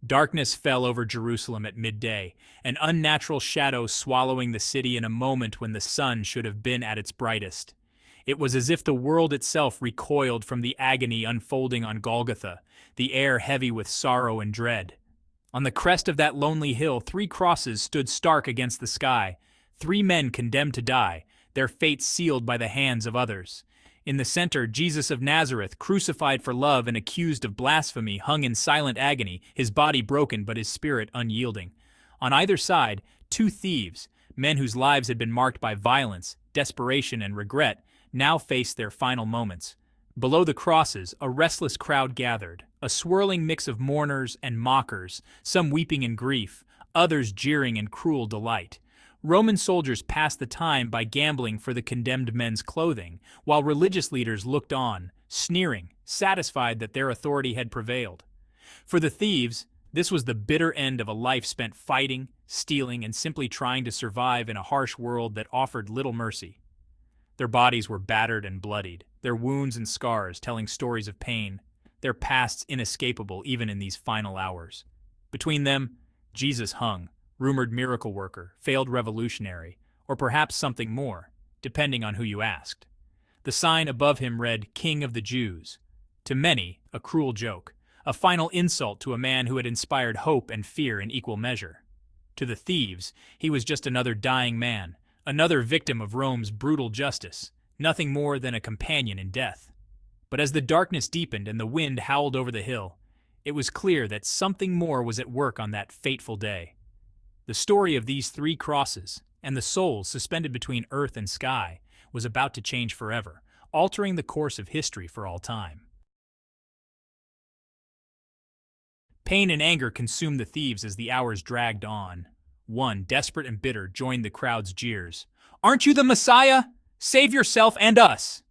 Darkness fell over Jerusalem at midday, an unnatural shadow swallowing the city in a moment when the sun should have been at its brightest. It was as if the world itself recoiled from the agony unfolding on Golgotha, the air heavy with sorrow and dread. On the crest of that lonely hill, three crosses stood stark against the sky, three men condemned to die, their fates sealed by the hands of others. In the center, Jesus of Nazareth, crucified for love and accused of blasphemy, hung in silent agony, his body broken but his spirit unyielding. On either side, two thieves, men whose lives had been marked by violence, desperation, and regret, now faced their final moments. Below the crosses, a restless crowd gathered, a swirling mix of mourners and mockers, some weeping in grief, others jeering in cruel delight. Roman soldiers passed the time by gambling for the condemned men's clothing, while religious leaders looked on, sneering, satisfied that their authority had prevailed. For the thieves, this was the bitter end of a life spent fighting, stealing, and simply trying to survive in a harsh world that offered little mercy. Their bodies were battered and bloodied, their wounds and scars telling stories of pain, their pasts inescapable even in these final hours. Between them, Jesus hung, rumored miracle worker, failed revolutionary, or perhaps something more, depending on who you asked. The sign above him read, King of the Jews. To many, a cruel joke, a final insult to a man who had inspired hope and fear in equal measure. To the thieves, he was just another dying man, another victim of Rome's brutal justice, nothing more than a companion in death. But as the darkness deepened and the wind howled over the hill, it was clear that something more was at work on that fateful day. The story of these three crosses, and the souls suspended between earth and sky, was about to change forever, altering the course of history for all time. Pain and anger consumed the thieves as the hours dragged on. One, desperate and bitter, joined the crowd's jeers. "Aren't you the Messiah? Save yourself and us!"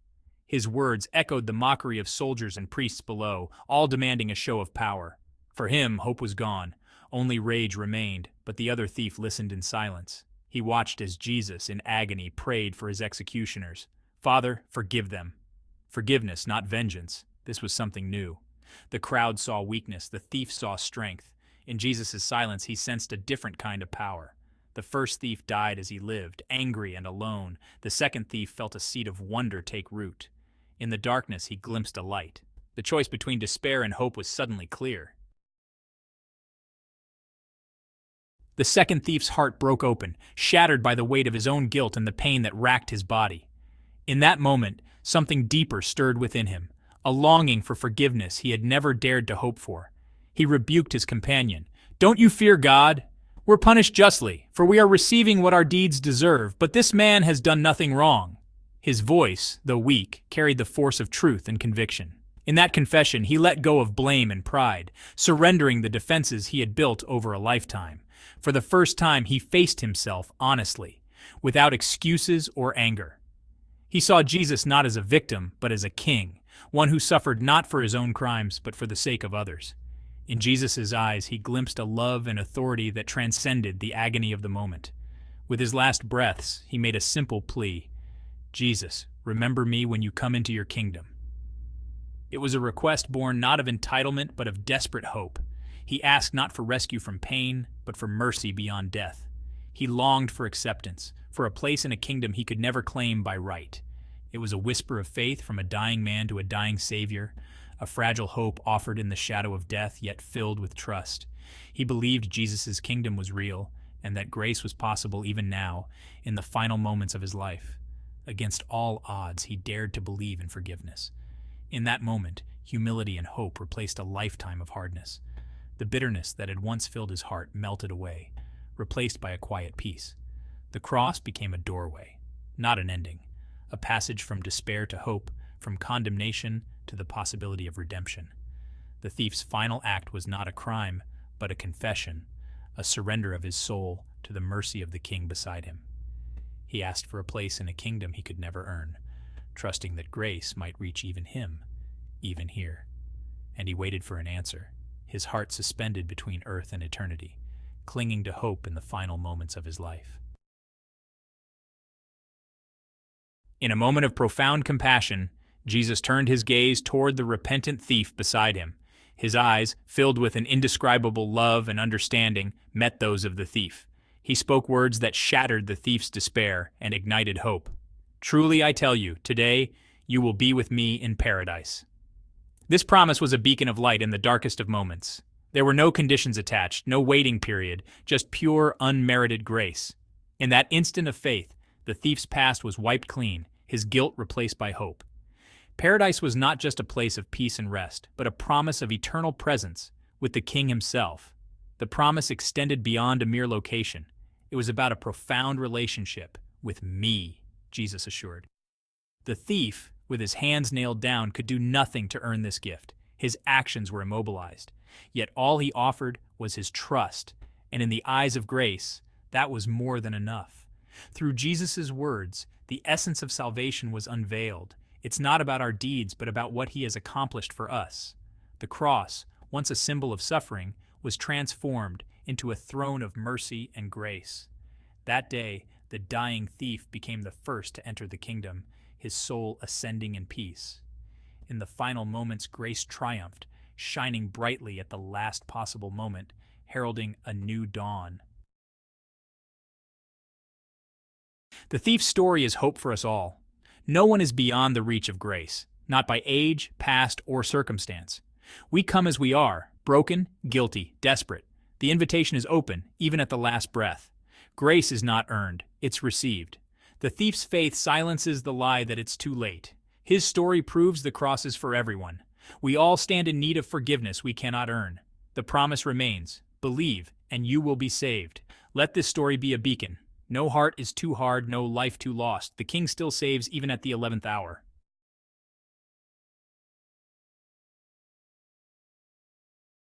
His words echoed the mockery of soldiers and priests below, all demanding a show of power. For him, hope was gone. Only rage remained, but the other thief listened in silence. He watched as Jesus, in agony, prayed for his executioners. "Father, forgive them." Forgiveness, not vengeance. This was something new. The crowd saw weakness, the thief saw strength. In Jesus' silence, he sensed a different kind of power. The first thief died as he lived, angry and alone. The second thief felt a seed of wonder take root. In the darkness, he glimpsed a light. The choice between despair and hope was suddenly clear. The second thief's heart broke open, shattered by the weight of his own guilt and the pain that racked his body. In that moment, something deeper stirred within him, a longing for forgiveness he had never dared to hope for. He rebuked his companion. "Don't you fear God? We're punished justly, for we are receiving what our deeds deserve, but this man has done nothing wrong." His voice, though weak, carried the force of truth and conviction. In that confession, he let go of blame and pride, surrendering the defenses he had built over a lifetime. For the first time, he faced himself honestly, without excuses or anger. He saw Jesus not as a victim, but as a king, one who suffered not for his own crimes, but for the sake of others. In Jesus' eyes, he glimpsed a love and authority that transcended the agony of the moment. With his last breaths, he made a simple plea. "Jesus, remember me when you come into your kingdom." It was a request born not of entitlement, but of desperate hope. He asked not for rescue from pain, but for mercy beyond death. He longed for acceptance, for a place in a kingdom he could never claim by right. It was a whisper of faith from a dying man to a dying Savior, a fragile hope offered in the shadow of death, yet filled with trust. He believed Jesus' kingdom was real, and that grace was possible even now, in the final moments of his life. Against all odds, he dared to believe in forgiveness. In that moment, humility and hope replaced a lifetime of hardness. The bitterness that had once filled his heart melted away, replaced by a quiet peace. The cross became a doorway, not an ending, a passage from despair to hope, from condemnation to the possibility of redemption. The thief's final act was not a crime, but a confession, a surrender of his soul to the mercy of the king beside him. He asked for a place in a kingdom he could never earn, trusting that grace might reach even him, even here. And he waited for an answer, his heart suspended between earth and eternity, clinging to hope in the final moments of his life. In a moment of profound compassion, Jesus turned his gaze toward the repentant thief beside him. His eyes, filled with an indescribable love and understanding, met those of the thief. He spoke words that shattered the thief's despair and ignited hope. "Truly I tell you, today you will be with me in paradise." This promise was a beacon of light in the darkest of moments. There were no conditions attached, no waiting period, just pure, unmerited grace. In that instant of faith, the thief's past was wiped clean, his guilt replaced by hope. Paradise was not just a place of peace and rest, but a promise of eternal presence with the King himself. The promise extended beyond a mere location. It was about a profound relationship with me, Jesus assured. The thief, with his hands nailed down, could do nothing to earn this gift. His actions were immobilized. Yet all he offered was his trust, and in the eyes of grace, that was more than enough. Through Jesus' words, the essence of salvation was unveiled. It's not about our deeds, but about what he has accomplished for us. The cross, once a symbol of suffering, was transformed into a throne of mercy and grace. That day, the dying thief became the first to enter the kingdom, his soul ascending in peace. In the final moments, grace triumphed, shining brightly at the last possible moment, heralding a new dawn. The thief's story is hope for us all. No one is beyond the reach of grace, not by age, past, or circumstance. We come as we are, broken, guilty, desperate. The invitation is open, even at the last breath. Grace is not earned, it's received. The thief's faith silences the lie that it's too late. His story proves the cross is for everyone. We all stand in need of forgiveness we cannot earn. The promise remains: believe, and you will be saved. Let this story be a beacon. No heart is too hard, no life too lost. The King still saves even at the 11th hour.